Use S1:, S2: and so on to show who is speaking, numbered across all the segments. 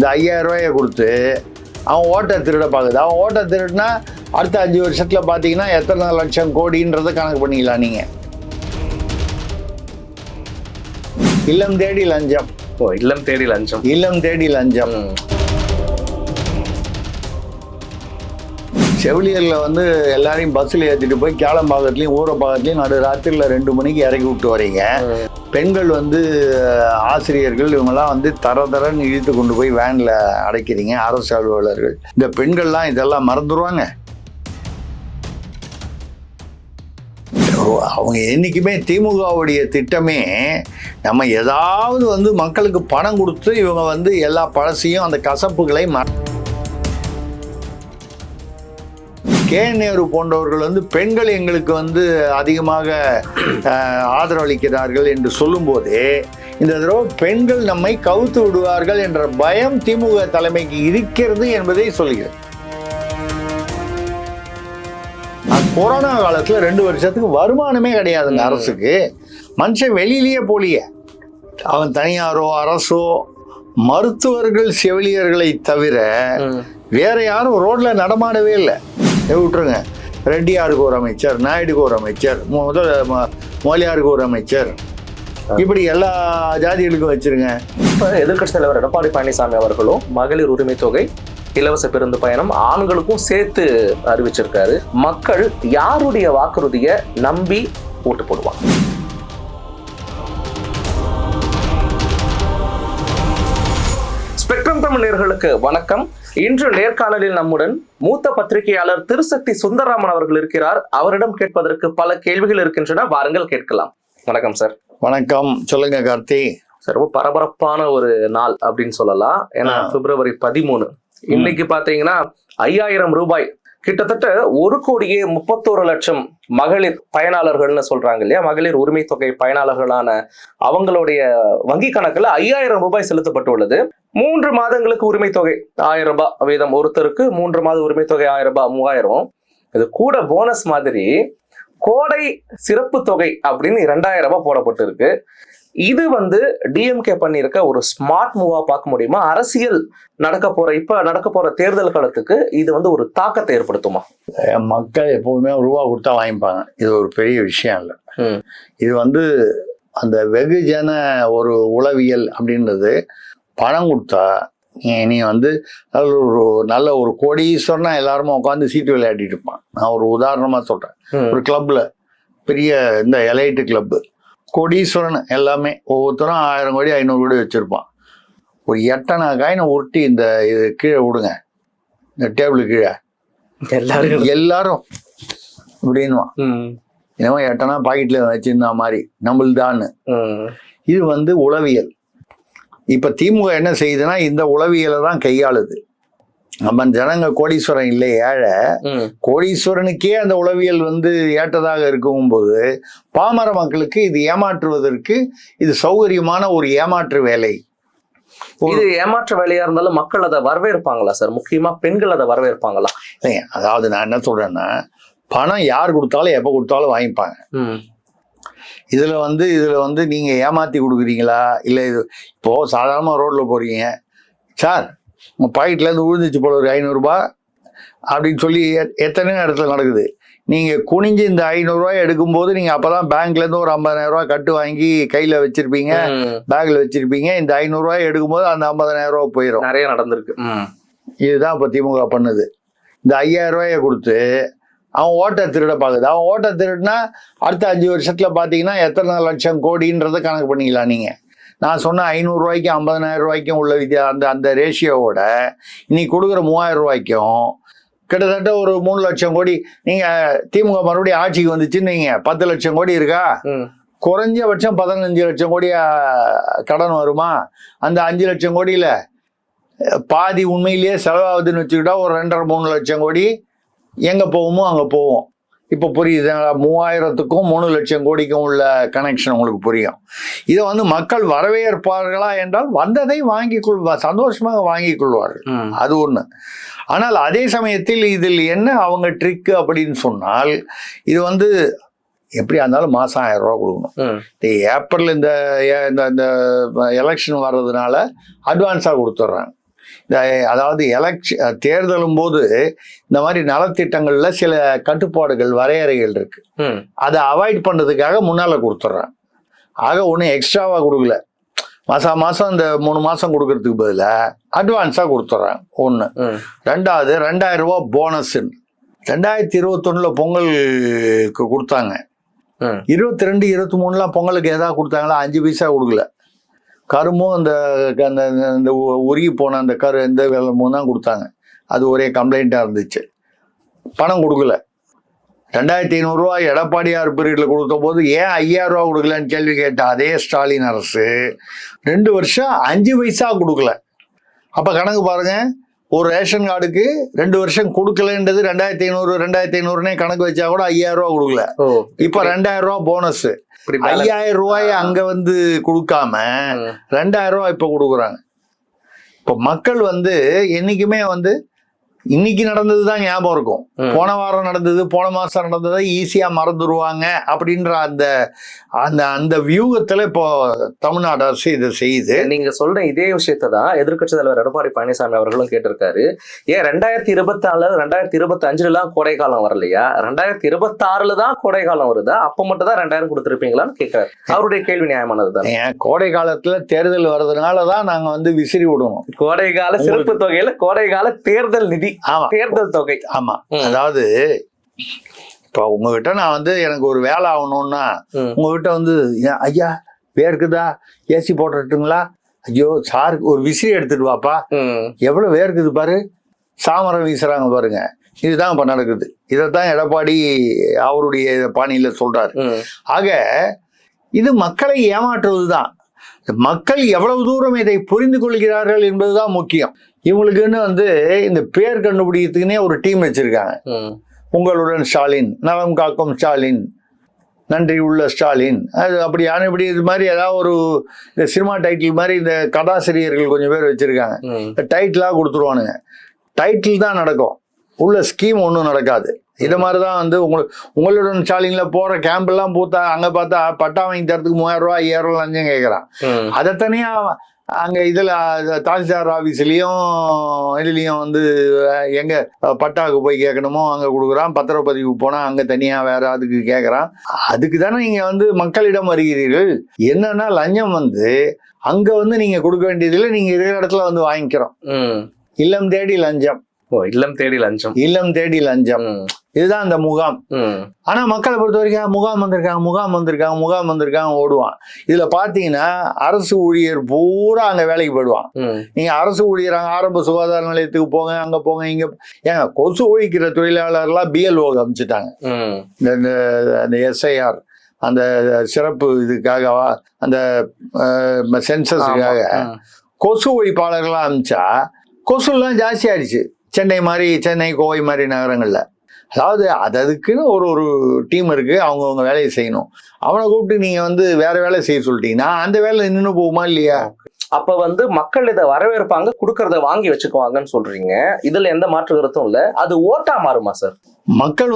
S1: இந்த 5000 ரூபாயை கொடுத்து அவன் ஓட்டை திருட பார்க்குது. அவன் ஓட்டை திருடுனா அடுத்த 5 வருஷத்தில் பார்த்தீங்கன்னா எத்தனை லட்சம் கோடின்றதை கணக்கு பண்ணிக்கலாம் நீங்கள். இல்லம் தேடி லஞ்சம்.
S2: இல்லம் தேடி லஞ்சம்.
S1: இல்லம் தேடி லஞ்சம். செவிலியரில் வந்து எல்லாரையும் பஸ்ஸில் ஏற்றிட்டு போய் கேளம்பாக்கத்துலேயும் ஊரப்பாக்கத்துலேயும் நடு ராத்திரியில் 2 மணிக்கு இறக்கி விட்டு வரீங்க. பெண்கள் வந்து ஆசிரியர்கள் இவங்கெல்லாம் வந்து தரன்னு இழுத்து கொண்டு போய் வேனில் அடைக்கிறீங்க. அரசு அலுவலர்கள் இந்த பெண்கள்லாம் இதெல்லாம் மறந்துடுவாங்க. அவங்க என்றைக்குமே திமுகவுடைய திட்டமே நம்ம ஏதாவது வந்து மக்களுக்கு பணம் கொடுத்து இவங்க வந்து எல்லா பழசையும் அந்த கசப்புகளை கே நேரு போன்றவர்கள் வந்து பெண்கள் எங்களுக்கு வந்து அதிகமாக ஆதரவளிக்கிறார்கள் என்று சொல்லும்போதே இந்த தடவை பெண்கள் நம்மை கவுத்து விடுவார்கள் என்ற பயம் திமுக தலைமைக்கு இருக்கிறது என்பதை சொல்கிறேன். கொரோனா காலத்தில் 2 வருஷத்துக்கு வருமானமே கிடையாதுங்க அரசுக்கு. மனுஷன் வெளியிலேயே போலியே. அவன் தனியாரோ அரசோ மருத்துவர்கள் செவிலியர்களை தவிர வேற யாரும் ரோட்ல நடமாடவே இல்லை. விட்டுருங்க, ரெட்டியாருக்கு ஒரு அமைச்சர், நாயுடுக்கு ஒரு அமைச்சர், மோலியாருக்கு ஒரு அமைச்சர், இப்படி எல்லா ஜாதிகளுக்கும் வச்சிருங்க.
S2: இப்போ எதிர்க்கட்சி தலைவர் எடப்பாடி பழனிசாமி அவர்களும் மகளிர் உரிமை தொகை, இலவச பேருந்து பயணம் ஆண்களுக்கும் சேர்த்து அறிவிச்சிருக்காரு. மக்கள் யாருடைய வாக்குறுதியை நம்பி ஓட்டு போடுவாங்க? ஸ்பெக்ட்ரம் தமிழ் நேயர்களுக்கு வணக்கம். இன்று நேர்காணலில் நம்முடன் மூத்த பத்திரிகையாளர் திருசக்தி சுந்தரராமன் அவர்கள் இருக்கிறார். அவரிடம் கேட்பதற்கு பல கேள்விகள் இருக்கின்றன, வாருங்கள் கேட்கலாம். வணக்கம் சார்.
S1: வணக்கம், சொல்லுங்க கார்த்தி.
S2: சார், ரொம்ப பரபரப்பான ஒரு நாள் அப்படின்னு சொல்லலாம். ஏன்னா பிப்ரவரி 13 இன்னைக்கு பாத்தீங்கன்னா 5000 ரூபாய், கிட்டத்தட்ட 1,31,00,000 மகளிர் பயனாளர்கள்னு சொல்றாங்க இல்லையா, மகளிர் உரிமை தொகை பயனாளர்களான அவங்களுடைய வங்கி கணக்குல 5000 ரூபாய் செலுத்தப்பட்டுள்ளது. 3 மாதங்களுக்கு உரிமை தொகை 1000 ரூபாய் வீதம் ஒருத்தருக்கு. 3 மாத உரிமை தொகை 1000 ரூபாய் 3000. இது கூட போனஸ் மாதிரி கோடை சிறப்பு தொகை அப்படின்னு 2000 ரூபாய் போடப்பட்டு இருக்கு. இது வந்து டிஎம்கே பண்ணியிருக்க ஒரு ஸ்மார்ட் மூவா பார்க்க முடியுமா? அரசியல் இப்ப நடக்க போற தேர்தல் காலத்துக்கு இது வந்து ஒரு தாக்கத்தை ஏற்படுத்துமா?
S1: மக்கள் எப்பவுமே ரூபா கொடுத்தா வாங்கிப்பாங்க. இது ஒரு பெரிய விஷயம் இல்லை. இது வந்து அந்த வெகுஜன ஒரு உளவியல் அப்படின்றது. பணம் கொடுத்தா நீ வந்து நல்ல ஒரு கோடீஸ்வரனா எல்லாருமே உட்காந்து சீட்டு விளையாடிட்டு இருப்பான். நான் ஒரு உதாரணமா சொல்றேன். ஒரு கிளப்ல, பெரிய இந்த எலைட்டு கிளப்பு, கோடீஸ்வரன் எல்லாமே ஒவ்வொருத்தரும் 1000 கோடி 500 கோடி வச்சிருப்பான். ஒரு 8 காயினை உருட்டி இந்த இது கீழே விடுங்க, இந்த டேபிள் கீழே எல்லாரும் அப்படின்வான். என்னமோ 8 பாக்கெட்ல வச்சிருந்தா மாதிரி நம்மள்தான்னு. இது வந்து உளவியல். இப்ப திமுக என்ன செய்யுதுன்னா இந்த உளவியலை தான் கையாளுது. நம்ம ஜனங்க கோடீஸ்வரன் இல்லை, ஏழை. கோடீஸ்வரனுக்கே அந்த உளவியல் வந்து ஏற்றதாக இருக்கும்போது பாமர மக்களுக்கு இது ஏமாற்றுவதற்கு இது சௌகரியமான ஒரு ஏமாற்று வேலை.
S2: இது ஏமாற்று வேலையா இருந்தாலும் மக்கள் அதை வரவேற்பாங்களா சார்? முக்கியமா பெண்கள் அதை வரவேற்பாங்களா?
S1: இல்லைங்க, அதாவது நான் என்ன சொல்றேன்னா, பணம் யார் கொடுத்தாலும் எப்ப கொடுத்தாலும் வாங்கிப்பாங்க. இதுல வந்து நீங்க ஏமாத்தி கொடுக்குறீங்களா இல்லை? இது இப்போ சாதாரணமா ரோட்ல போறீங்க, சார் உங்கள் பாக்கெட்லேருந்து விழுந்துச்சு போல ஒரு 500 ரூபாய் அப்படின்னு சொல்லி எத்தனையோ இடத்துல நடக்குது. நீங்கள் குனிஞ்சு இந்த 500 ரூபாய் எடுக்கும்போது நீங்கள் அப்போ தான் பேங்க்லேருந்து ஒரு 50,000 ரூபாய் கட்டு வாங்கி கையில் வச்சுருப்பீங்க, பேக்கில் வச்சுருப்பீங்க. இந்த 500 ரூபாய் எடுக்கும்போது அந்த 50,000 ரூபாய் போயிடும்.
S2: நிறைய நடந்திருக்கு.
S1: இதுதான் இப்போ திமுக பண்ணுது. இந்த 5000 ரூபாயை கொடுத்து அவன் ஓட்டை திருட பார்க்குது. அவன் ஓட்டை திருடுனா அடுத்த 5 வருஷத்தில் பார்த்தீங்கன்னா எத்தனை லட்சம் கோடின்றதை கணக்கு பண்ணிக்கலாம். நீங்கள் நான் சொன்ன 500 ரூபாய்க்கும் 50,000 ரூபாய்க்கும் உள்ள அந்த ரேஷியோவோட இன்னைக்கு கொடுக்குற 3000 ரூபாய்க்கும் கிட்டத்தட்ட ஒரு 3 லட்சம் கோடி. நீங்கள் திமுக மறுபடியும் ஆட்சிக்கு வந்துச்சுன்னு நீங்க 10 லட்சம் கோடி இருக்கா? குறைஞ்சபட்சம் 15 லட்சம் கோடி கடன் வருமா? அந்த 5 லட்சம் கோடியில பாதி உண்மையிலேயே செலவாகுதுன்னு வச்சுக்கிட்டா ஒரு 2.5-3 லட்சம் கோடி எங்கே போகுமோ அங்கே போவோம். இப்போ புரியுது, 3000த்துக்கும் 3 லட்சம் கோடிக்கும் உள்ள கனெக்ஷன் உங்களுக்கு புரியும். இதை வந்து மக்கள் வரவேற்பார்களா என்றால் வந்ததை சந்தோஷமாக வாங்கிக் கொள்வார்கள். அது ஒண்ணு. ஆனால் அதே சமயத்தில் இதில் என்ன அவங்க ட்ரிக்கு அப்படின்னு சொன்னால், இது வந்து எப்படியா இருந்தாலும் மாதம் 1000 ரூபா கொடுக்கணும். ஏப்ரல் இந்த எலெக்ஷன் வர்றதுனால அட்வான்ஸாக கொடுத்துட்றாங்க. அதாவது தேர்தலும் போது இந்த மாதிரி நலத்திட்டங்கள்ல சில கட்டுப்பாடுகள் வரையறைகள் இருக்கு. அதை அவாய்ட் பண்றதுக்காக முன்னால கொடுத்துட்றான். ஆக ஒன்றும் எக்ஸ்ட்ராவா கொடுக்கல. மாசம் இந்த 3 மாசம் கொடுக்கறதுக்கு பதிலாக அட்வான்ஸா கொடுத்துட்றாங்க. ஒன்று. ரெண்டாவது 2000 ரூபாய் போனஸ் 2021 பொங்கலுக்கு கொடுத்தாங்க. 22, 23 பொங்கலுக்கு ஏதாவது கொடுத்தாங்களா? 5 பைசா கொடுக்கல. கரும்பும் அந்த உருகி போன அந்த இந்த வெள்ளமும் தான் கொடுத்தாங்க. அது ஒரே கம்ப்ளைண்டா இருந்துச்சு. பணம் கொடுக்கல. 2500 ரூபாய் எடப்பாடியார் பீரியட்ல கொடுத்த போது ஏன் 5000 ரூபாய் கொடுக்கலன்னு கேள்வி கேட்ட அதே ஸ்டாலின் அரசு 2 வருஷம் 5 பைசா கொடுக்கல. அப்ப கணக்கு பாருங்க, ஒரு ரேஷன் கார்டுக்கு 2 வருஷம் கொடுக்கலன்றது 2500 கணக்கு வச்சா கூட 5000 ரூபாய் கொடுக்கல. இப்ப 2000 ரூபாய் போனஸ். 5000 ரூபாய் அங்க கொடுக்காம 2000 ரூபாய் இப்ப கொடுக்குறாங்க. இப்ப மக்கள் என்னைக்குமே இன்னைக்கு நடந்ததுதான் ஞாபகம் இருக்கும். போன வாரம் நடந்தது, போன மாசம் நடந்ததை ஈஸியா மறந்துடுவாங்க அப்படின்ற அந்த வியூகத்துல இப்போ தமிழ்நாடு அரசு இதை செய்யுது.
S2: நீங்க சொல்ற இதே விஷயத்த தான் எதிர்க்கட்சி தலைவர் எடப்பாடி பழனிசாமி அவர்களும் கேட்டிருக்காரு. ஏன் 2024 2025 கோடை காலம் வரலையா? 2026 தான் கோடை காலம் வருதா? அப்ப மட்டும் தான் 2000 கொடுத்திருப்பீங்களான்னு கேட்கிறாரு. அவருடைய கேள்வி நியாயமானதுதான்.
S1: கோடை காலத்துல தேர்தல் வர்றதுனாலதான் நாங்க விசிறி விடணும்.
S2: கோடை கால சிறப்பு தொகையில கோடை கால தேர்தல் நிதி, தேர்தல் தொகை.
S1: ஆமா, அதாவது இப்ப உங்ககிட்ட நான் எனக்கு ஒரு வேலை ஆகணும்னா உங்ககிட்ட ஐயா வேர்க்குதா, ஏசி போட்டுட்டுங்களா? ஐயோ சார் ஒரு விசிறி எடுத்துட்டு வாப்பா, எவ்வளவு வேர்க்குது பாரு, சாமரம் வீசுறாங்க பாருங்க. இதுதான் இப்ப நடக்குது. இதைத்தான் எடப்பாடி அவருடைய பாணியில சொல்றாரு. ஆக இது மக்களை ஏமாற்றுவதுதான். மக்கள் எவ்வளவு தூரம் இதை புரிந்து கொள்கிறார்கள் என்பதுதான் முக்கியம். இவங்களுக்குன்னு இந்த பேர் கண்டுபிடிக்கிறதுக்குன்னே ஒரு டீம் வச்சிருக்காங்க. உங்களுடன் ஸ்டாலின், நலம் காக்கும் ஸ்டாலின், நன்றி உள்ள ஸ்டாலின், அது அப்படி இப்படி இது மாதிரி ஏதாவது ஒரு இந்த சினிமா டைட்டில் மாதிரி இந்த கதாசிரியர்கள் கொஞ்சம் பேர் வச்சிருக்காங்க. டைட்டிலாக கொடுத்துருவானுங்க. டைட்டில் தான் நடக்கும், உள்ள ஸ்கீம் ஒன்றும் நடக்காது. இதை மாதிரிதான் உங்களுடன் ஸ்டாலின்ல போற கேம்ப் எல்லாம் பூத்தா அங்க பார்த்தா பட்டா வாங்கி தரத்துக்கு 3000 ரூபாய் 5000 ரூபாய் லஞ்சம் கேட்கறான். அதை தனியா அங்க இதுல தாசில்தார் ஆபீஸ்லயும் இதுலயும் எங்க பட்டாவுக்கு போய் கேட்கணுமோ அங்க கொடுக்குறான். பத்திரப்பதிவு போனா அங்க தனியா வேற அதுக்கு கேட்கறான். அதுக்கு தானே நீங்க மக்களிடம் வருகிறீர்கள். என்னன்னா லஞ்சம் அங்க நீங்க கொடுக்க வேண்டியதுல நீங்க இருக்கிற இடத்துல வாங்கிக்கிறோம். இல்லம் தேடி லஞ்சம்.
S2: இல்லம் தேடி லஞ்சம்,
S1: இல்லம் தேடி லஞ்சம். இதுதான் அந்த முகாம். ஆனா மக்களை பொறுத்த வரைக்கும் முகாம் வந்திருக்காங்க ஓடுவான். இதுல பாத்தீங்கன்னா அரசு ஊழியர் பூரா அங்க வேலைக்கு போயிடுவான். நீங்க அரசு ஊழியர் ஆரம்ப சுகாதார நிலையத்துக்கு போங்க, அங்க போங்க, இங்க ஏங்க கொசு ஒழிக்கிற தொழிலாளர்லாம் BLO அமைச்சுட்டாங்க. இந்த SIR அந்த சிறப்பு இதுக்காக அந்த சென்சஸுக்காக கொசு ஒழிப்பாளர்கள்லாம் அமைச்சா கொசு எல்லாம் ஜாஸ்தி ஆயிடுச்சு. சென்னை, கோவை மாதிரி நகரங்கள்ல. அதாவது அதுக்குன்னு ஒரு டீம் இருக்கு, அவங்கவுங்க வேலையை செய்யணும். அவனை கூப்பிட்டு நீங்க வேற வேலை செய்ய சொல்லிட்டீங்கன்னா அந்த வேலை நின்று போகுமா இல்லையா?
S2: அப்ப மக்கள் இதை வரவேற்பாங்க, கொடுக்கறத வாங்கி வச்சுக்குவாங்கன்னு சொல்றீங்க. இதுல எந்த மாற்று கருத்தும் இல்ல. அது ஓட்டா மாறுமா சார்?
S1: மக்கள்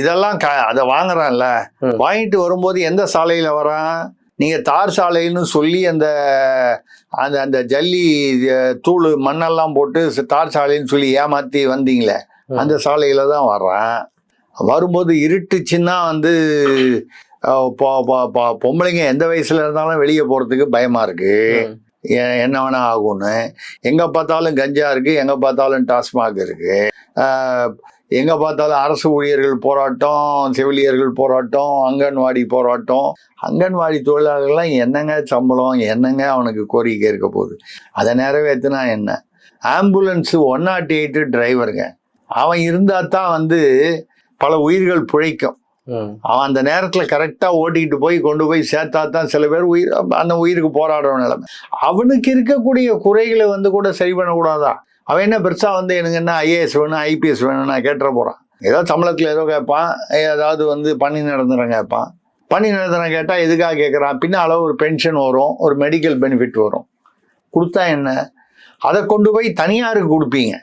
S1: இதெல்லாம் அதை வாங்குறான்ல, வாங்கிட்டு வரும்போது எந்த சாலையில வரான்? நீங்க தார் சாலைன்னு சொல்லி அந்த அந்த ஜல்லி தூள் மண்ணெல்லாம் போட்டு தார் சாலைன்னு சொல்லி ஏமாத்தி வந்தீங்களே, அந்த சாலையில தான் வர்றேன். வரும்போது இருட்டுச்சுன்னா பொம்பளைங்க எந்த வயசுல இருந்தாலும் வெளியே போறதுக்கு பயமா இருக்கு. என்ன வேணா ஆகும்னு. எங்க பார்த்தாலும் கஞ்சா இருக்கு, எங்க பார்த்தாலும் டாஸ்மாக் இருக்கு, எங்க பார்த்தாலும் அரசு ஊழியர்கள் போராட்டம், செவிலியர்கள் போராட்டம், அங்கன்வாடி போராட்டம். அங்கன்வாடி தொழிலாளர்கள்லாம் என்னங்க சம்பளம், என்னங்க அவனுக்கு கோரிக்கை இருக்க போகுது? அதை நிறைவேற்றினா என்ன? ஆம்புலன்ஸ் 108 டிரைவருங்க, அவன் இருந்தா தான் பல உயிர்கள் பிழைக்கும். அவன் அந்த நேரத்துல கரெக்டா ஓட்டிக்கிட்டு போய் கொண்டு போய் சேர்த்தா தான் சில பேர் அந்த உயிருக்கு போராடுற நிலைமை. அவனுக்கு இருக்கக்கூடிய குறைகளை கூட சரி பண்ணக்கூடாதா? அவன் என்ன பெருசா எனக்கு என்ன IAS வேணும், IPS வேணும் நான் கேட்டுற போறான். ஏதோ சம்பளத்துல ஏதோ கேட்பான், ஏதாவது பண்ணி நடந்துறேன் கேட்பான். பண்ணி நடந்துறேன் கேட்டா எதுக்காக கேட்கறான்? பின்னால ஒரு பென்ஷன் வரும், ஒரு மெடிக்கல் பெனிஃபிட் வரும். கொடுத்தா என்ன? அதை கொண்டு போய் தனியாருக்கு கொடுப்பீங்க.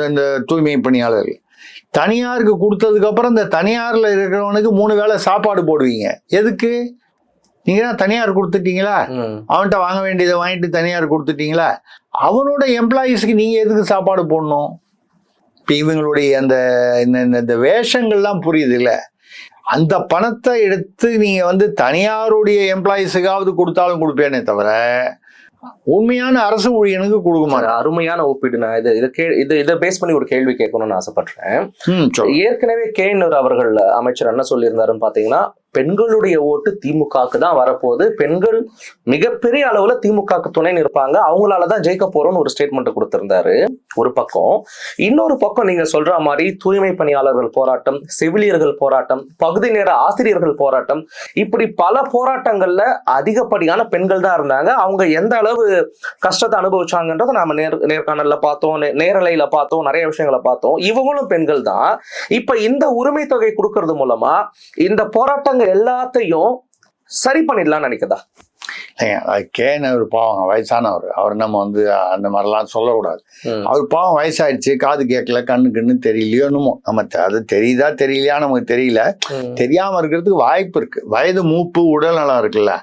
S1: இந்த தூய்மை பணியாளர்கள் தனியாருக்கு கொடுத்ததுக்கு அப்புறம் இந்த தனியார்ல இருக்கிறவனுக்கு 3 வேளை சாப்பாடு போடுவீங்க. எதுக்கு? நீங்க தான் தனியார் கொடுத்துட்டீங்களா? அவன்கிட்ட வாங்க வேண்டியதை வாங்கிட்டு தனியார் கொடுத்துட்டீங்களா? அவனோட எம்ப்ளாயீஸ்க்கு நீங்க எதுக்கு சாப்பாடு போடணும்? இப்ப இவங்களுடைய அந்த இந்த வேஷங்கள்லாம் புரியுது இல்ல. அந்த பணத்தை எடுத்து நீங்க வந்து தனியாருடைய எம்ப்ளாயீஸுக்காவது கொடுத்தாலும் கொடுப்பேனே தவிர உண்மையான அரசு ஊழியனுக்கு கொடுக்க மாட்டேன்.
S2: அருமையான ஒப்பீடு. நான் இதை பேஸ் பண்ணி ஒரு கேள்வி கேட்கணும்னு ஆசைப்படுறேன். ஏற்கனவே கேஎன்ஆர் அவர்கள் அமைச்சர் என்ன சொல்லியிருந்தாருன்னு பாத்தீங்கன்னா, பெண்களுடைய ஓட்டு திமுகக்கு தான் வரப்போகுது, பெண்கள் மிகப்பெரிய அளவுல திமுகக்கு துணை நிற்பாங்க, அவங்களாலதான் ஜெயிக்க போறோம்னு ஒரு ஸ்டேட்மெண்ட் கொடுத்திருந்தாரு ஒரு பக்கம். இன்னொரு பக்கம் நீங்க சொல்ற மாதிரி தூய்மை பணியாளர்கள் போராட்டம், செவிலியர்கள் போராட்டம், பகுதி நேர ஆசிரியர்கள் போராட்டம், இப்படி பல போராட்டங்கள்ல அதிகப்படியான பெண்கள் தான் இருந்தாங்க. அவங்க எந்த அளவு கஷ்டத்தை அனுபவிச்சாங்கன்றதை நாம நேர்காணல்ல பார்த்தோம், நேரலையில பார்த்தோம், நிறைய விஷயங்களை பார்த்தோம். இவங்களும் பெண்கள் தான். இப்ப இந்த உரிமை தொகை கொடுக்கறது மூலமா இந்த போராட்டங்கள் எல்லாத்தையும் சரி பண்ணிடலாம் நினைக்கிறதா?
S1: கேன்னு பாவம் வயசானவர், அவர் நம்ம வந்து அந்த மாதிரிலாம் சொல்லக்கூடாது. அவர் பாவம் வயசாயிடுச்சு, காது கேட்கல, கண்ணுக்குன்னு தெரியலையோ என்னமோ. நம்ம அது தெரியுதா தெரியலையா நமக்கு தெரியல. தெரியாம இருக்கிறதுக்கு வாய்ப்பு இருக்கு. வயது மூப்பு, உடல் நலம் இருக்குல்ல.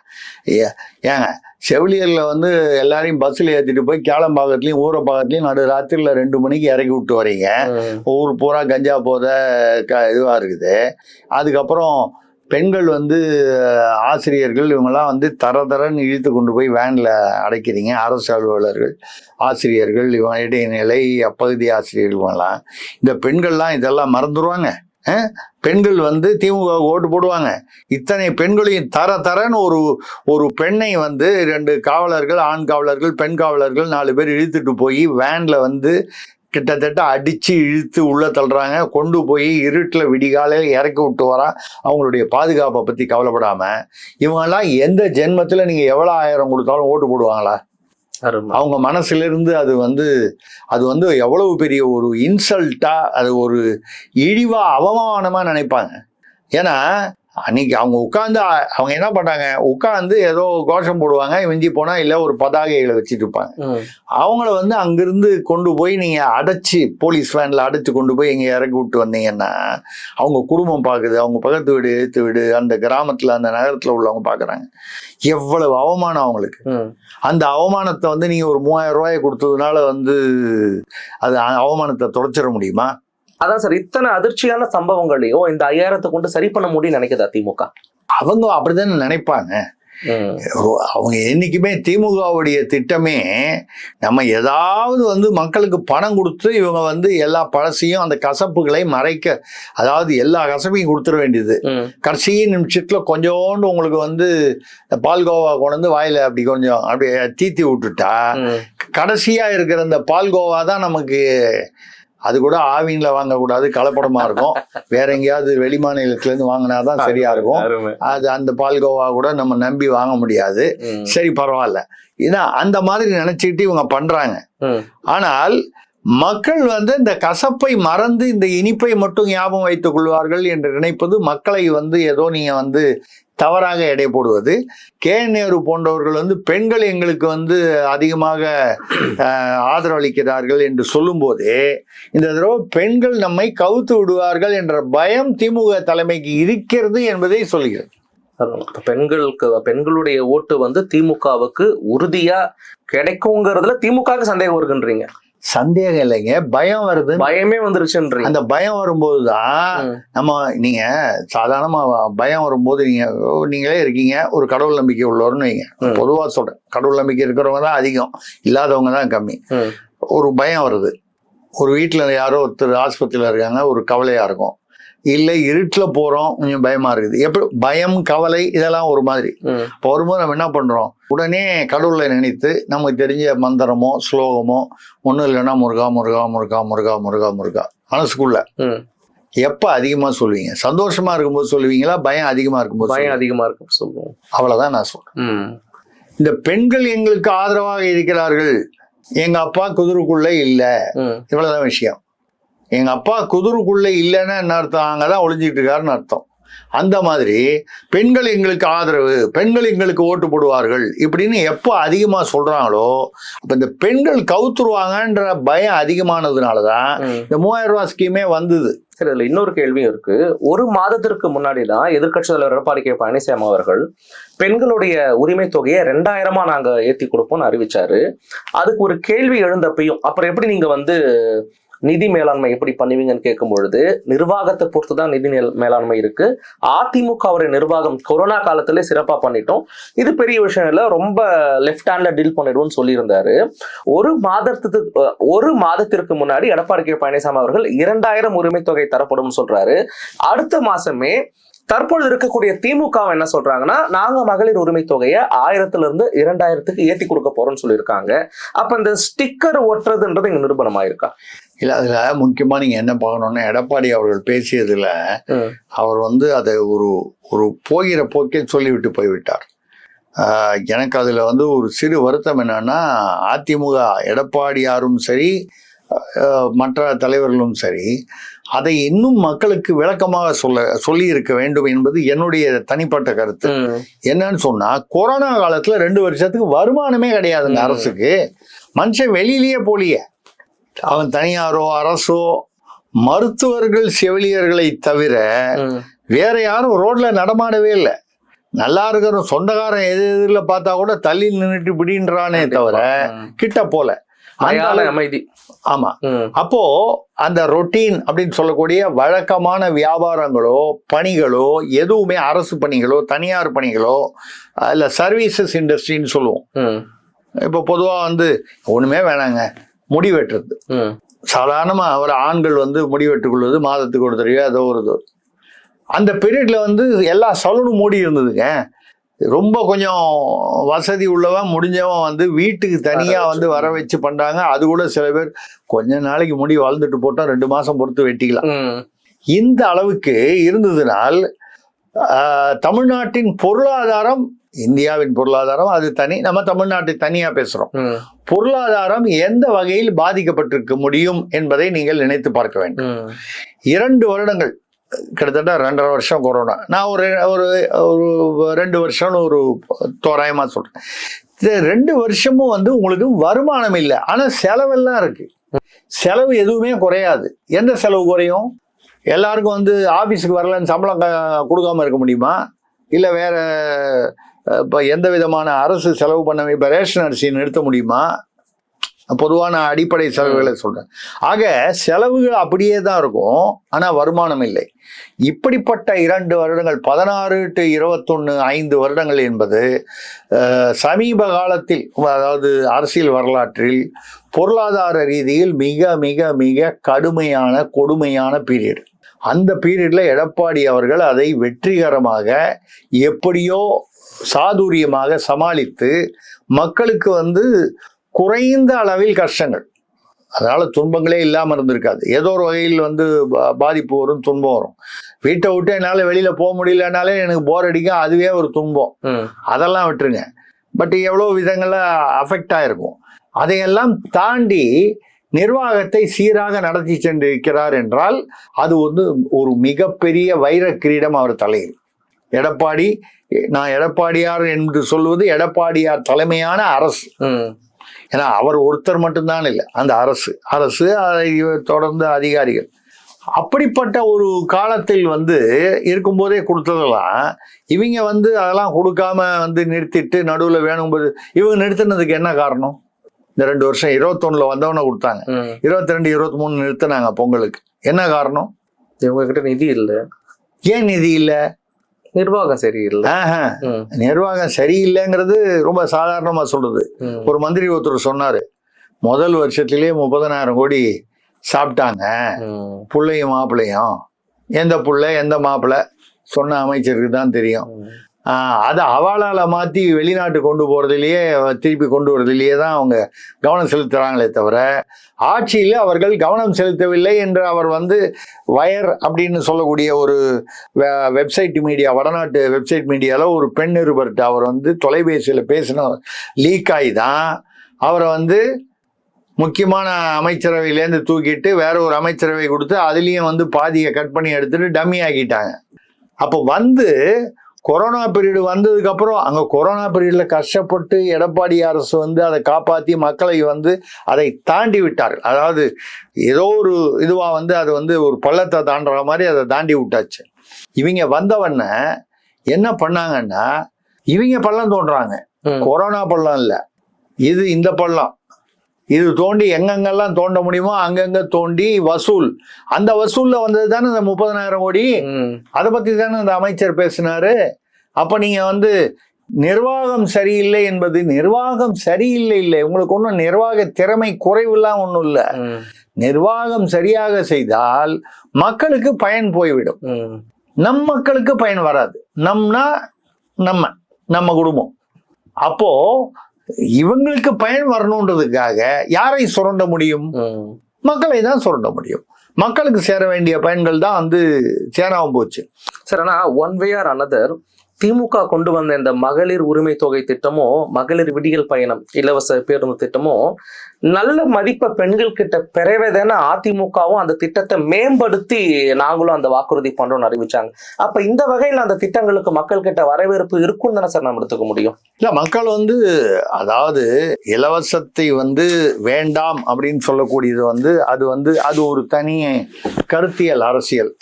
S1: ஏங்க செவிலியர்ல வந்து எல்லாரையும் பஸ்ல ஏத்திட்டு போய் கேளம்பாக்கத்துலயும் ஊரப்பாக்கத்துலயும் நடு ராத்திரில 2 மணிக்கு இறக்கி விட்டு வரீங்க. ஊர் பூரா கஞ்சா போத இதுவா இருக்குது. அதுக்கப்புறம் பெண்கள் வந்து ஆசிரியர்கள் இவங்கெல்லாம் வந்து தரன்னு இழுத்து கொண்டு போய் வேன்ல அடைக்கிறீங்க. அரசு அலுவலர்கள், ஆசிரியர்கள், இவங்க இடைநிலை பகுதி ஆசிரியர்கள் இவங்கெல்லாம். இந்த பெண்கள்லாம் இதெல்லாம் மறந்துடுவாங்க. பெண்கள் வந்து திமுக ஓட்டு போடுவாங்க. இத்தனை பெண்களையும் தரன்னு ஒரு பெண்ணை வந்து 2 காவலர்கள், ஆண் காவலர்கள், பெண் காவலர்கள் 4 பேர் இழுத்துட்டு போய் வேன்ல வந்து கிட்டத்தட்ட அடிச்சு இழுத்து உள்ள தள்ளுறாங்க. கொண்டு போய் இருட்டில் விடிகாலையில் இறக்கி விட்டு வரா. அவங்களுடைய பாதுகாப்பை பத்தி கவலைப்படாம இவங்கெல்லாம் எந்த ஜென்மத்துல நீங்க எவ்வளவு 1000 கொடுத்தாலும் ஓட்டு போடுவாங்களா? அவங்க மனசுல இருந்து அது வந்து எவ்வளவு பெரிய ஒரு இன்சல்ட்டா, அது ஒரு இழிவா, அவமானமா நினைப்பாங்க. ஏன்னா அன்னைக்கு அவங்க அவங்க என்ன பண்ணாங்க, உட்காந்து ஏதோ கோஷம் போடுவாங்க, மிஞ்சி போனா இல்ல ஒரு பதாகைகளை வச்சுட்டு இருப்பாங்க. அவங்கள வந்து அங்கிருந்து கொண்டு போய் நீங்க அடைச்சு போலீஸ் வேன்ல அடைச்சு கொண்டு போய் இங்க இறக்கி விட்டு வந்தீங்கன்னா அவங்க குடும்பம் பாக்குது, அவங்க பக்கத்து வீடு, எழுத்து வீடு, அந்த கிராமத்துல, அந்த நகரத்துல உள்ளவங்க பாக்குறாங்க. எவ்வளவு அவமானம் அவங்களுக்கு. அந்த அவமானத்தை வந்து நீங்க ஒரு 3000 ரூபாயை கொடுத்ததுனால வந்து அது அவமானத்தை தொடச்சிட முடியுமா?
S2: அதான் சார், இத்தனை அதிர்ச்சியான சம்பவங்களையும் இந்த 5000 கொண்டு சரி பண்ண முடியும்னு நினைக்குதா திமுக? அவங்க
S1: அப்படித்தானே நினைப்பாங்க. அவங்க என்னைக்குமே திமுகவுடைய திட்டமே நம்ம ஏதாவது வந்து மக்களுக்கு பணம் கொடுத்து இவங்க வந்து எல்லா பழசையும் அந்த கசப்புகளை மறைக்க, அதாவது எல்லா கசப்பையும் கொடுத்துட வேண்டியது. கடைசி நிமிஷத்துல கொஞ்சோண்டு உங்களுக்கு வந்து பால்கோவா கொண்டு வந்து வாயில அப்படி கொஞ்சம் அப்படியே தீத்தி விட்டுட்டா கடைசியா இருக்கிற அந்த பால்கோவா தான் நமக்கு. அது கூட ஆவின்ல வாங்கக்கூடாது, கலப்படமா இருக்கும். வேற எங்கேயாவது வெளி மாநிலத்துல இருந்து வாங்கினாதான் சரியா இருக்கும். அது அந்த பால்கோவா கூட நம்ம நம்பி வாங்க முடியாது. சரி பரவாயில்ல, ஏன்னா அந்த மாதிரி நினைச்சுக்கிட்டு இவங்க பண்றாங்க. ஆனால் மக்கள் வந்து இந்த கசப்பை மறந்து இந்த இனிப்பை மட்டும் ஞாபகம் வைத்துக் கொள்வார்கள் என்று நினைப்பது மக்களை வந்து ஏதோ நீங்க வந்து தவறாக எடை போடுவது. கேஎன்ஆர் போன்றவர்கள் வந்து பெண்கள் எங்களுக்கு வந்து அதிகமாக ஆதரவளிக்கிறார்கள் என்று சொல்லும் போதே இந்த தடவை பெண்கள் நம்மை கவுத்து விடுவார்கள் என்ற பயம் திமுக தலைமைக்கு இருக்கிறது என்பதை சொல்கிறது.
S2: பெண்களுடைய ஓட்டு வந்து திமுகவுக்கு உறுதியா கிடைக்குங்கிறதுல திமுகவுக்கு சந்தேகம் இருக்குன்றீங்க?
S1: சந்தேகம் இல்லைங்க, பயம் வருது.
S2: பயமே வந்துருச்சுன்றீங்க.
S1: அந்த பயம் வரும்போதுதான் நீங்க சாதாரணமா பயம் வரும்போது நீங்களே இருக்கீங்க, ஒரு கடவுள் நம்பிக்கை உள்ளவர்னு வைங்க. பொதுவா சொல்றேன், கடவுள் நம்பிக்கை இருக்கிறவங்க தான் அதிகம், இல்லாதவங்க தான் கம்மி. ஒரு பயம் வருது. ஒரு வீட்டுல யாரோ ஒருத்தர் ஆஸ்பத்திரியில இருக்காங்க, ஒரு கவலையா இருக்கும். இல்லை இருட்டுல போறோம், கொஞ்சம் பயமா இருக்குது. எப்படி பயம், கவலை இதெல்லாம் ஒரு மாதிரி. இப்போ வரும்போது நம்ம என்ன பண்றோம், உடனே கடவுளை நினைத்து நமக்கு தெரிஞ்ச மந்திரமோ ஸ்லோகமோ ஒன்றும் இல்லைன்னா முருகா முருகா முருகா முருகா முருகா முருகா மனசுக்குள்ள எப்ப அதிகமா சொல்லுவீங்க? சந்தோஷமா இருக்கும்போது சொல்லுவீங்களா, பயம் அதிகமா இருக்கும்போது?
S2: பயம் அதிகமா இருக்கும் சொல்லுவோம்.
S1: அவ்வளவுதான் நான் சொல்றேன். இந்த பெண்கள் எங்களுக்கு ஆதரவாக இருக்கிறார்கள், எங்க அப்பா குதிரைக்குள்ள இல்ல, இவ்வளவுதான் விஷயம். எங்க அப்பா குதிரைக்குள்ள இல்லைன்னா என்ன அர்த்தம்? அங்கதான் ஒளிஞ்சிட்டு இருக்காருன்னு அர்த்தம். அந்த மாதிரி பெண்கள் எங்களுக்கு ஆதரவு, பெண்கள் எங்களுக்கு ஓட்டு போடுவார்கள் இப்படின்னு எப்போ அதிகமா சொல்றாங்களோ அப்ப இந்த பெண்கள் கவுத்துருவாங்கன்ற பயம் அதிகமானதுனாலதான் இந்த 3000 ரூபாய் ஸ்கீமே வந்தது.
S2: சரி, இதுல இன்னொரு கேள்வியும் இருக்கு. ஒரு மாதத்திற்கு முன்னாடி தான் எதிர்க்கட்சி தலைவர் எடப்பாடி கே பழனிசாமி அவர்கள் பெண்களுடைய உரிமை தொகையை 2000 நாங்க ஏத்தி கொடுப்போம்னு அறிவிச்சாரு. அதுக்கு ஒரு கேள்வி எழுந்தப்பையும் அப்புறம் எப்படி நீங்க நிதி மேலாண்மை எப்படி பண்ணுவீங்கன்னு கேட்கும் பொழுது நிர்வாகத்தை பொறுத்துதான் நிதி மேலாண்மை இருக்கு. அதிமுகவுடைய நிர்வாகம் கொரோனா காலத்திலே சிறப்பா பண்ணிட்டோம், இது பெரிய விஷயம் இல்ல, ரொம்ப லெஃப்ட் ஹேண்ட்ல டீல் பண்ணிடுவோம்னு சொல்லியிருந்தாரு. ஒரு மாதத்திற்கு முன்னாடி எடப்பாடி கே பழனிசாமி அவர்கள் 2000 உரிமை தொகை தரப்படும் சொல்றாரு. அடுத்த மாசமே தற்பொழுது இருக்கக்கூடிய திமுக என்ன சொல்றாங்கன்னா, நாங்க மகளிர் உரிமை தொகையை 1000லிருந்து 2000க்கு ஏத்தி கொடுக்க போறோம்னு சொல்லியிருக்காங்க. அப்ப இந்த ஸ்டிக்கர் ஒட்டுறதுன்றது இங்க நிரூபணமாயிருக்கா?
S1: இல்ல, அதுல முக்கியமா நீங்க என்ன பார்க்கணும்னா, எடப்பாடி அவர்கள் பேசியதுல அவர் அதை ஒரு போகிற போக்கில் சொல்லிவிட்டு போய்விட்டார். எனக்கு அதுல ஒரு சிறு வருத்தம் என்னன்னா, அதிமுக எடப்பாடியாரும் சரி மற்ற தலைவர்களும் சரி அதை இன்னும் மக்களுக்கு விளக்கமாக சொல்லி இருக்க வேண்டும் என்பது என்னுடைய தனிப்பட்ட கருத்து. என்னன்னு சொன்னா, கொரோனா காலத்துல 2 வருஷத்துக்கு வருமானமே கிடையாதுங்க அரசுக்கு. மனுஷன் வெளியிலேயே போலியே, அவன் தனியாரோ அரசோ மருத்துவர்கள் செவிலியர்களை தவிர வேற யாரும் ரோட்ல நடமாடவே இல்லை. நல்லா இருக்கிற சொந்தக்காரன் எதிரில பார்த்தா கூட தள்ளி நின்றுட்டு பிடின்றானே தவிர கிட்ட போல
S2: அமைதி.
S1: ஆமா, அப்போ அந்த ரொட்டீன் அப்படின்னு சொல்லக்கூடிய வழக்கமான வியாபாரங்களோ பணிகளோ எதுவுமே அரசு பணிகளோ தனியார் பணிகளோ இல்ல சர்வீசஸ் இண்டஸ்ட்ரின்னு சொல்லுவோம். இப்ப பொதுவா ஒண்ணுமே வேணாங்க, முடி வெட்டுறது சாதாரணமா ஆண்கள் முடி வெட்டுக் கொள்வது மாதத்துக்கு ஒரு தடவை ஏதோ ஒரு அந்த பீரியட்ல எல்லா சலூனும் மூடி இருந்ததுங்க. ரொம்ப கொஞ்சம் வசதி உள்ளவன் முடிஞ்சவன் வீட்டுக்கு தனியா வர வச்சு பண்றாங்க. அது கூட சில பேர் கொஞ்ச நாளைக்கு முடி வளர்ந்துட்டு போட்டா 2 மாசம் பொறுத்து வெட்டிக்கலாம். இந்த அளவுக்கு இருந்ததுனால் தமிழ்நாட்டின் பொருளாதாரம், இந்தியாவின் பொருளாதாரம் அது தனி, நம்ம தமிழ்நாட்டை தனியா பேசுறோம். பொருளாதாரம் எந்த வகையில் பாதிக்கப்பட்டிருக்க முடியும் என்பதை நீங்கள் நினைத்து பார்க்க வேண்டும். 2 வருடங்கள் கிட்டத்தட்ட 2.5 வருஷம் கொரோனா. நான் ஒரு 2 வருஷம்னு ஒரு தோராயமா சொல்றேன். இந்த 2 வருஷமும் உங்களுக்கு வருமானம் இல்லை, ஆனா செலவெல்லாம் இருக்கு. செலவு எதுவுமே குறையாது. எந்த செலவு குறையும்? எல்லாருக்கும் ஆபீஸுக்கு வரலன்னு சம்பளம் கொடுக்காம இருக்க முடியுமா? இல்ல வேற இப்ப எந்த விதமான அரசு செலவு பண்ண இப்ப ரேஷன் அரிசி நிறுத்த முடியுமா? பொதுவான அடிப்படை செலவுகளை சொல்றேன். ஆக செலவுகள் அப்படியே தான் இருக்கும், ஆனா வருமானம் இல்லை. இப்படிப்பட்ட 2 வருடங்கள் 16 to 21 5 வருடங்கள் என்பது சமீப காலத்தில், அதாவது அரசியல் வரலாற்றில் பொருளாதார ரீதியில் மிக மிக மிக கடுமையான கொடுமையான பீரியட். அந்த பீரியட்ல எடப்பாடி அவர்கள் அதை வெற்றிகரமாக எப்படியோ சாதுரியமாக சமாளித்து மக்களுக்கு குறைந்த அளவில் கஷ்டங்கள், அதனால துன்பங்களே இல்லாம இருந்திருக்காது. ஏதோ ஒரு வகையில் பாதிப்பு வரும், துன்பம் வரும். வீட்டை விட்டு என்னால வெளியில போக முடியலனாலே எனக்கு போர் அடிக்கும், அதுவே ஒரு துன்பம். அதெல்லாம் விட்டுருங்க. பட் எவ்வளவு விதங்கள்ல அஃபெக்ட் ஆயிருக்கும். அதையெல்லாம் தாண்டி நிர்வாகத்தை சீராக நடத்தி சென்றிருக்கிறார் என்றால் அது ஒரு மிகப்பெரிய வைர கிரீடம் அவர் தலையில். எடப்பாடி, நான் எடப்பாடியார் என்று சொல்வது எடப்பாடியார் தலைமையான அரசு. ஏன்னா அவர் ஒருத்தர் மட்டும்தான் இல்லை, அந்த அரசு அதை தொடர்ந்து அதிகாரிகள். அப்படிப்பட்ட ஒரு காலத்தில் இருக்கும்போதே கொடுத்ததெல்லாம் இவங்க அதெல்லாம் கொடுக்காம நிறுத்திட்டு நடுவில் வேணும்போது இவங்க நிறுத்தினதுக்கு என்ன காரணம்? இந்த 2 வருஷம் 21ல வந்தவன கொடுத்தாங்க, 22 23 நிறுத்தினாங்க பொங்கலுக்கு. என்ன காரணம்?
S2: இவங்க கிட்ட நிதி இல்லை.
S1: ஏன் நிதி இல்லை?
S2: நிர்வாகம் சரியில்லை.
S1: நிர்வாகம் சரியில்லைங்கிறது ரொம்ப சாதாரணமா சொல்றது. ஒரு மந்திரி ஒருத்தர் சொன்னாரு, முதல் வருஷத்திலேயே 30,000 கோடி சாப்பிட்டாங்க, புள்ளையும் மாப்பிள்ளையும். எந்த புள்ள எந்த மாப்பிள்ளை சொன்ன அமைச்சருக்கு தான் தெரியும். அதை அவளால மாத்தி வெளிநாட்டு கொண்டு போறதுலயே திருப்பி கொண்டு வரதுலயே தான் அவங்க கவனம் செலுத்துறாங்களே தவிர ஆட்சியில அவர்கள் கவனம் செலுத்தவில்லை என்று அவர் வயர் அப்படின்னு சொல்லக்கூடிய ஒரு வெப்சைட் மீடியா, வடநாட்டு வெப்சைட் மீடியால ஒரு பெண் நிருபர்கிட்ட அவர் தொலைபேசியில பேசின லீக் ஆகி தான் அவரை முக்கியமான அமைச்சரவையிலேருந்து தூக்கிட்டு வேற ஒரு அமைச்சரவை கொடுத்து அதுலயும் பாதியை கட் பண்ணி எடுத்துட்டு டம்மி ஆக்கிட்டாங்க. அப்போ வந்து கொரோனா பீரியடு வந்ததுக்கு அப்புறம் அங்க கொரோனா பீரியட்ல கஷ்டப்பட்டு எடப்பாடி அரசு வந்து அதை காப்பாற்றி மக்களை வந்து அதை தாண்டி விட்டார்கள். அதாவது ஏதோ ஒரு இதுவா வந்து அது வந்து ஒரு பள்ளத்தை தாண்டுற மாதிரி அதை தாண்டி விட்டாச்சு. இவங்க வந்தவன என்ன பண்ணாங்கன்னா இவங்க பள்ளம் தோன்றாங்க. கொரோனா பள்ளம் இல்லை, இது இந்த பள்ளம். இது தோண்டி எங்கெங்கெல்லாம் தோண்ட முடியுமோ அங்கங்க தோண்டி வசூல். அந்த வசூல்ல வந்தது தானே இந்த 30,000 கோடி. அதை பத்தி தானே இந்த அமைச்சர் பேசினாரு. அப்ப நீங்க வந்து நிர்வாகம் சரியில்லை என்பது நிர்வாகம் சரியில்லை இல்லை, உங்களுக்கு ஒன்றும் நிர்வாக திறமை குறைவுலாம் ஒன்றும் இல்லை. நிர்வாகம் சரியாக செய்தால் மக்களுக்கு பயன் போய்விடும். நம் மக்களுக்கு பயன் வராது. நம்ம குடும்பம். அப்போ இவங்களுக்கு பயன் வரணுன்றதுக்காக யாரை சுரண்ட முடியும்? மக்களை தான் சுரண்ட முடியும். மக்களுக்கு சேர வேண்டிய பயன்கள் தான் வந்து சேராம போச்சு.
S2: சார், ஆனா ஒன் வே ஆர் அனதர் திமுக கொண்டு வந்த இந்த மகளிர் உரிமை தொகை திட்டமோ, மகளிர் விடியல் பயணம் இலவச பேருந்து திட்டமோ நல்ல மதிப்பை பெண்கள் கிட்ட பெறவே தானே அதிமுகவும் அந்த திட்டத்தை மேம்படுத்தி நாங்களும் அந்த வாக்குறுதி பண்றோம்னு அறிவிச்சாங்க. அப்ப இந்த வகையில் அந்த திட்டங்களுக்கு மக்கள் கிட்ட வரவேற்பு இருக்குன்னு தானே சார் நம்ம எடுத்துக்க முடியும்?
S1: இல்ல, மக்கள் வந்து அதாவது இலவசத்தை வந்து வேண்டாம் அப்படின்னு சொல்லக்கூடியது வந்து அது ஒரு தனி கருத்தியல் அரசியல்.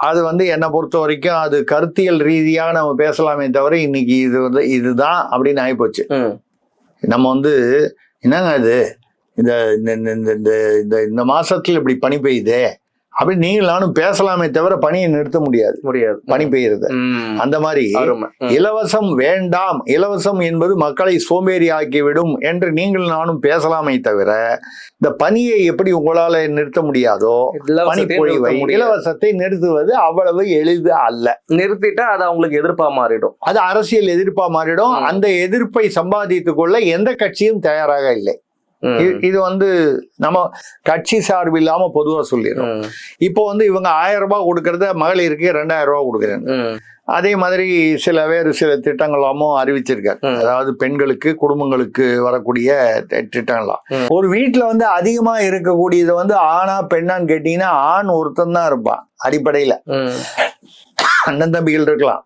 S1: அது வந்து என்னை பொறுத்த வரைக்கும் அது கருத்தியல் ரீதியாக நம்ம பேசலாமே தவிர இன்னைக்கு இது வந்து இதுதான் அப்படின்னு ஆகிப்போச்சு. நம்ம வந்து என்னங்க இது இந்த மாசத்துல இப்படி பனி பெய்யுதே அப்படி நீங்களும் நானும் பேசலாமே தவிர பனியை நிறுத்த முடியாது. பனி பெய்யறது அந்த மாதிரி இலவசம் வேண்டாம், இலவசம் என்பது மக்களை சோம்பேறி ஆக்கிவிடும் என்று நீங்கள் நானும் பேசலாமே தவிர இந்த பனியை எப்படி உங்களால நிறுத்த முடியாதோ பனிப்பொழிவை இலவசத்தை நிறுத்துவது அவ்வளவு எளிது அல்ல.
S2: நிறுத்திட்டா அது அவங்களுக்கு எதிர்ப்பா மாறிடும்,
S1: அது அரசியல் எதிர்ப்பா மாறிடும். அந்த எதிர்ப்பை சம்பாதித்துக் கொள்ள எந்த கட்சியும் தயாராக இல்லை. இது வந்து நம்ம கட்சி சார்பு இல்லாம பொதுவா சொல்லிடும். இப்போ வந்து இவங்க 1000 ரூபாய் கொடுக்கறத மகளிருக்கு 2000 ரூபாய் கொடுக்குறாங்க. அதே மாதிரி வேறு சில திட்டங்களாமும் அறிவிச்சிருக்காரு. அதாவது பெண்களுக்கு குடும்பங்களுக்கு வரக்கூடிய திட்டங்களாம். ஒரு வீட்டுல வந்து அதிகமா இருக்கக்கூடியது வந்து ஆணா பெண்ணான்னு கேட்டீங்கன்னா ஆண் ஒருத்தன் தான் இருப்பான் அடிப்படையில. அண்ணன் தம்பிகள் இருக்கலாம்,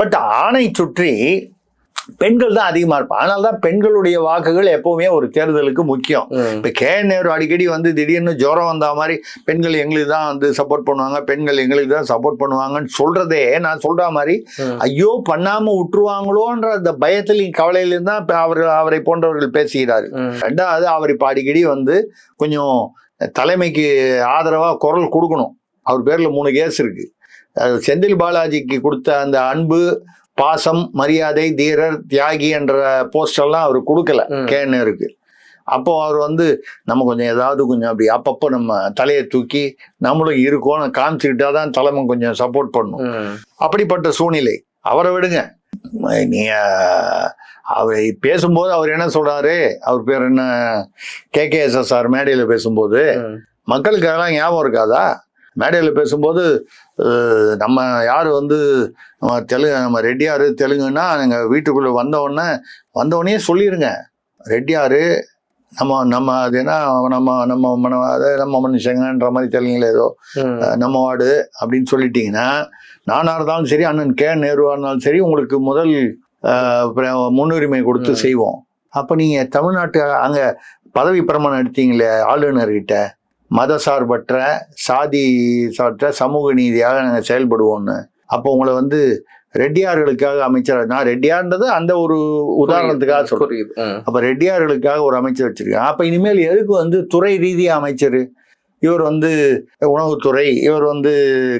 S1: பட் ஆணை சுற்றி பெண்கள் தான் அதிகமா இருப்பாங்க. அதனாலதான் பெண்களுடைய வாக்குகள் எப்பவுமே ஒரு தேர்தலுக்கு முக்கியம். இப்ப நேரு அடிக்கடி வந்து திடீர்னு ஜுரம் வந்த மாதிரி பெண்கள் எங்களுக்கு தான் வந்து சப்போர்ட் பண்ணுவாங்க, பெண்கள் எங்களுக்கு தான் சப்போர்ட் பண்ணுவாங்கன்னு சொல்றதே நான் சொல்ற மாதிரி ஐயோ பண்ணாம விட்டுருவாங்களோன்ற அந்த பயத்திலையும் கவலையிலும் தான் அவரை போன்றவர்கள் பேசுகிறார்கள். ரெண்டாவது அவர் இப்ப அடிக்கடி வந்து கொஞ்சம் தலைமைக்கு ஆதரவா குரல் கொடுக்கணும். அவர் பேர்ல 3 கேஸ் இருக்கு. செந்தில் பாலாஜிக்கு கொடுத்த அந்த அன்பு, பாசம், மரியாதை, தீரர், தியாகி என்ற போஸ்டெல்லாம் அவர் கொடுக்கல நேருக்கு. அப்போ அவர் வந்து நம்ம கொஞ்சம் ஏதாவது கொஞ்சம் அப்படி அப்பப்போ நம்ம தலையை தூக்கி நம்மளும் இருக்கோம் காமிச்சுக்கிட்டாதான் தலைமை கொஞ்சம் சப்போர்ட் பண்ணும். அப்படிப்பட்ட சூழ்நிலை. அவரை விடுங்க, நீங்க அவர் பேசும்போது அவர் என்ன சொல்றாரு, அவர் பேர் என்ன, KKSSR மேடையில பேசும்போது மக்களுக்கு அதெல்லாம் ஞாபகம் இருக்காதா? மேடையில் பேசும்போது நம்ம யார் வந்து நம்ம ரெட்டியாரு தெலுங்குன்னா நீங்கள் வீட்டுக்குள்ளே வந்தவுடனே சொல்லிடுங்க, ரெட்டியாரு நம்ம அது என்ன நம்ம மனுஷங்கன்ற மாதிரி தெலுங்குல ஏதோ நம்ம வார்டு அப்படின்னு சொல்லிட்டீங்கன்னா நானாக இருந்தாலும் சரி, அண்ணன் நேருவா இருந்தாலும் சரி, உங்களுக்கு முதல் முன்னுரிமை கொடுத்து செய்வோம். அப்போ நீங்கள் தமிழ்நாட்டு அங்கே பதவி பிரமாணம் எடுத்தீங்களே ஆளுநர்கிட்ட, மத சார்பற்ற சாதி சார்பற்ற சமூக நீதியாக நாங்கள் செயல்படுவோம்னு. அப்போ உங்களை வந்து ரெட்டியார்களுக்காக அமைச்சர், நான் ரெட்டியார்ன்றது அந்த ஒரு உதாரணத்துக்காக சொல்றேன். அப்ப ரெட்டியார்களுக்காக ஒரு அமைச்சர் வச்சிருக்காங்க. அப்ப இனிமேல் எதுக்கு வந்து துறை ரீதியா அமைச்சர்? இவர் வந்து உணவுத்துறை, இவர் வந்து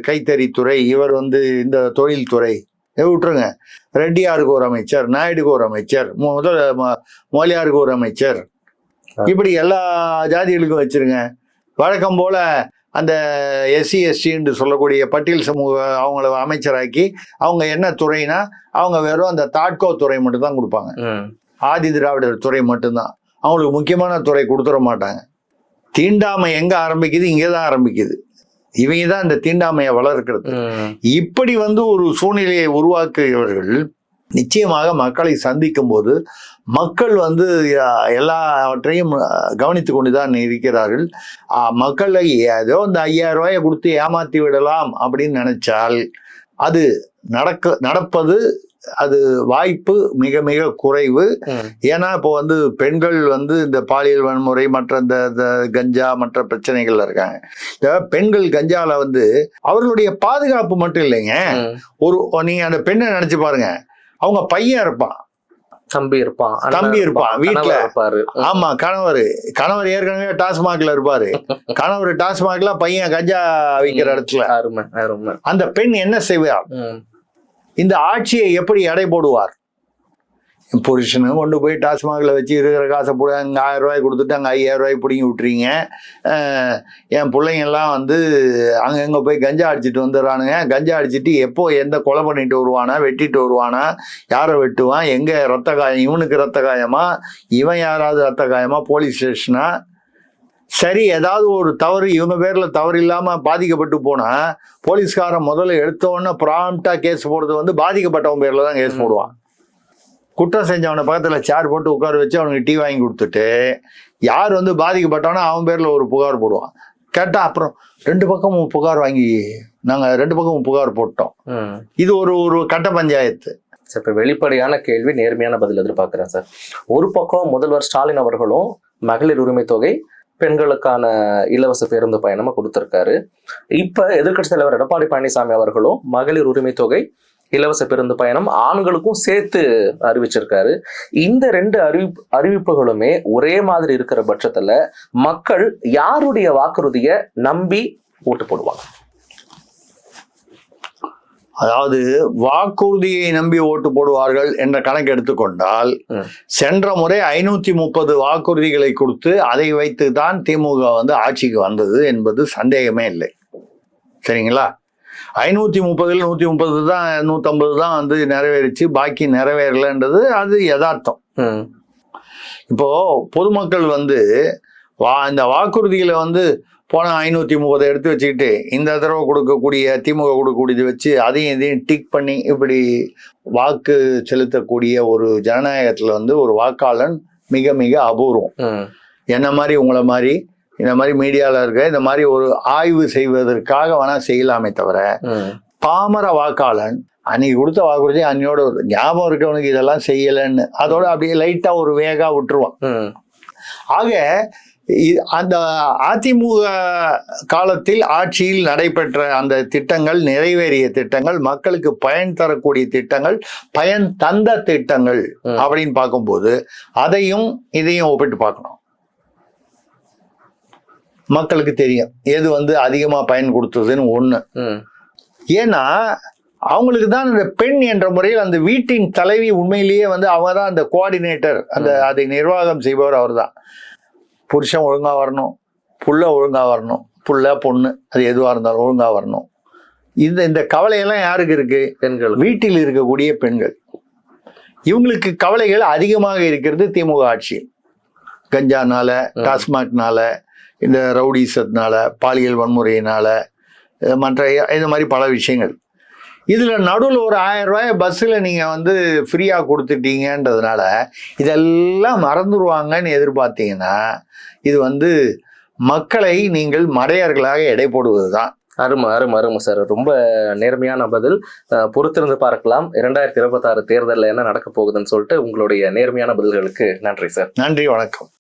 S1: கைத்தறித்துறை, இவர் வந்து இந்த தொழில்துறை விட்டுருங்க. ரெட்டியாருக்கு ஒரு அமைச்சர், நாயுடுக்கு ஒரு அமைச்சர், மொழியாருக்கு ஒரு அமைச்சர், இப்படி எல்லா ஜாதிகளுக்கும் வச்சிருங்க. வழக்கம் போல அந்த SC ST சொல்லக்கூடிய பட்டியல் சமூக அவங்கள அமைச்சராக்கி அவங்க என்ன துறைனா அவங்க வெறும் அந்த தாட்கோ துறை மட்டும் தான் கொடுப்பாங்க. ஆதி திராவிடர் துறை மட்டும்தான். அவங்களுக்கு முக்கியமான துறை கொடுத்துட மாட்டாங்க. தீண்டாமை எங்க ஆரம்பிக்குது? இங்கேதான் ஆரம்பிக்குது. இவங்க தான் இந்த தீண்டாமையை வளர்க்கிறது. இப்படி வந்து ஒரு சூழ்நிலையை உருவாக்குகிறவர்கள் நிச்சயமாக மக்களை சந்திக்கும் போது மக்கள் வந்து எல்லாவற்றையும் கவனித்து கொண்டுதான் இருக்கிறார்கள். மக்களை ஏதோ இந்த 5000 ரூபாயை கொடுத்து ஏமாத்தி விடலாம் அப்படின்னு நினைச்சால் அது நடப்பது அது வாய்ப்பு மிக மிக குறைவு. ஏன்னா இப்போ வந்து பெண்கள் வந்து இந்த பாலியல் வன்முறை மற்ற இந்த கஞ்சா மற்ற பிரச்சனைகள்ல இருக்காங்க. இந்த பெண்கள் கஞ்சால வந்து அவர்களுடைய பாதுகாப்பு மட்டும் இல்லைங்க. நீங்க அந்த பெண்ணை நினைச்சு பாருங்க, அவங்க பையன் இருப்பான், தம்பி இருப்பான் வீட்டுல இருப்பாரு. ஆமா, கணவர் ஏற்கனவே டாஸ்மாக்ல இருப்பாரு. கணவர் டாஸ்மாக்ல, பையன் கஞ்சா விற்கிற இடத்துல. அந்த பெண் என்ன செய்வார்? இந்த ஆட்சியை எப்படி எடை போடுவார்? புருஷனு கொண்டு போய் டாஸ்மாகில் வச்சு இருக்கிற காசை போட அங்கே 1000 ரூபாய் கொடுத்துட்டு அங்கே 5000 ரூபாய் பிடிங்கி விட்டுறீங்க. என் பிள்ளைங்கள்லாம் வந்து அங்கங்கே போய் கஞ்சா அடிச்சுட்டு வந்துடுறானுங்க. கஞ்சா அடிச்சுட்டு எப்போ எந்த கொலை பண்ணிட்டு வருவானா, வெட்டிட்டு வருவானா, யாரை வெட்டுவான், எங்கே ரத்த காயம், இவனுக்கு ரத்த காயமா, இவன் யாராவது ரத்த காயமா, போலீஸ் ஸ்டேஷனா? சரி, ஏதாவது ஒரு தவறு இவங்க பேர்ல தவறு இல்லாம பாதிக்கப்பட்டு போனா போலீஸ்காரன் முதல்ல எடுத்தோன்னு ப்ராம்ப்டா கேஸ் போடுறது வந்து பாதிக்கப்பட்டவன் பேர்ல தான் கேஸ் போடுவான். குற்றம் செஞ்சவனை பக்கத்துல சேர் போட்டு உட்கார வச்சு அவனுக்கு டீ வாங்கி கொடுத்துட்டு யார் வந்து பாதிக்கப்பட்டவனா அவன் பேர்ல ஒரு புகார் போடுவான். கேட்டா அப்புறம் 2 பக்கமும் புகார் வாங்கி நாங்க 2 பக்கமும் புகார் போட்டோம். இது ஒரு கட்ட பஞ்சாயத்து.
S2: இப்ப வெளிப்படையான கேள்வி, நேர்மையான பதில் எதிர்பார்க்கிறேன் சார். ஒரு பக்கம் முதல்வர் ஸ்டாலின் அவர்களும் மகளிர் உரிமை தொகை, பெண்களுக்கான இலவச பேருந்து பயணமா கொடுத்திருக்காரு. இப்ப எதிர்க்கட்சி தலைவர் எடப்பாடி பழனிசாமி அவர்களும் மகளிர் உரிமை தொகை, இலவச பேருந்து பயணம் ஆண்களுக்கும் சேர்த்து அறிவிச்சிருக்காரு. இந்த 2 அறிவிப்புகளுமே ஒரே மாதிரி இருக்கிற பட்சத்துல மக்கள் யாருடைய வாக்குறுதியை நம்பி ஓட்டு போடுவாங்க?
S1: அதாவது வாக்குறுதியை நம்பி ஓட்டு போடுவார்கள் என்ற கணக்கு எடுத்துக்கொண்டால், சென்ற முறை 530 வாக்குறுதிகளை கொடுத்து அதை வைத்து தான் திமுக வந்து ஆட்சிக்கு வந்தது என்பது சந்தேகமே இல்லை. சரிங்களா? 530 130 தான், 150 தான் வந்து நிறைவேறிச்சு, பாக்கி நிறைவேறலன்றது அது யதார்த்தம். இப்போ பொதுமக்கள் வந்து இந்த வாக்குறுதிகளை வந்து போன 530 எடுத்து வச்சுக்கிட்டு இந்த தடவை கொடுக்கக்கூடிய திமுக கொடுக்கக்கூடியது வச்சு அதையும் இதையும் டிக் பண்ணி இப்படி வாக்கு செலுத்தக்கூடிய ஒரு ஜனநாயகத்துல வந்து ஒரு வாக்காளன் மிக மிக அபூர்வம். என்ன மாதிரி உங்களை மாதிரி இந்த மாதிரி மீடியால இருக்க இந்த மாதிரி ஒரு ஆய்வு செய்வதற்காக வேணா செய்யலாமே தவிர, பாமர வாக்காளன் அன்னைக்கு கொடுத்த வாக்குறுதி அன்னையோட ஞாபகம் இருக்கவனுக்கு இதெல்லாம் செய்யலன்னு அதோட அப்படியே லைட்டா ஒரு வேகா விட்டுருவான். ஆக அந்த அதிமுக காலத்தில் ஆட்சியில் நடைபெற்ற அந்த திட்டங்கள், நிறைவேறிய திட்டங்கள், மக்களுக்கு பயன் தரக்கூடிய திட்டங்கள், பயன் தந்த திட்டங்கள் அப்படின்னு பார்க்கும்போது அதையும் இதையும் ஒப்பிட்டு பார்க்கணும். மக்களுக்கு தெரியும் எது வந்து அதிகமா பயன் கொடுத்ததுன்னு ஒண்ணு. ஏன்னா அவங்களுக்கு தான் அந்த பெண் என்ற முறையில் அந்த வீட்டின் தலைவி உண்மையிலேயே வந்து அவங்க தான் அந்த கோஆர்டினேட்டர், அதை நிர்வாகம் செய்பவர் அவர் தான். புருஷன் ஒழுங்கா வரணும், புள்ள ஒழுங்கா வரணும், புள்ள பொண்ணு அது எதுவா இருந்தாலும் ஒழுங்கா வரணும். இந்த கவலையெல்லாம் யாருக்கு இருக்கு? பெண்கள், வீட்டில் இருக்கக்கூடிய பெண்கள். இவங்களுக்கு கவலைகள் அதிகமாக இருக்கிறது திமுக ஆட்சி. கஞ்சானால, டாஸ்மாக்னால, இந்த ரவுடிசத்தினால, பாலியல் வன்முறையினால, மற்ற இந்த மாதிரி பல விஷயங்கள். இதுல நடுவில் ஒரு 1000 ரூபாய் பஸ்ஸில் நீங்க வந்து ஃப்ரீயா கொடுத்துட்டீங்கன்றதுனால இதெல்லாம் மறந்துடுவாங்கன்னு எதிர்பார்த்தீங்கன்னா இது வந்து மக்களை நீங்கள் மடையர்களாக எடை போடுவது தான்.
S2: அருமை சார், ரொம்ப நேர்மையான பதில். பொறுத்திருந்து பார்க்கலாம் 2026 தேர்தலில் என்ன நடக்க போகுதுன்னு சொல்லிட்டு. உங்களுடைய நேர்மையான பதில்களுக்கு நன்றி சார்.
S1: நன்றி, வணக்கம்.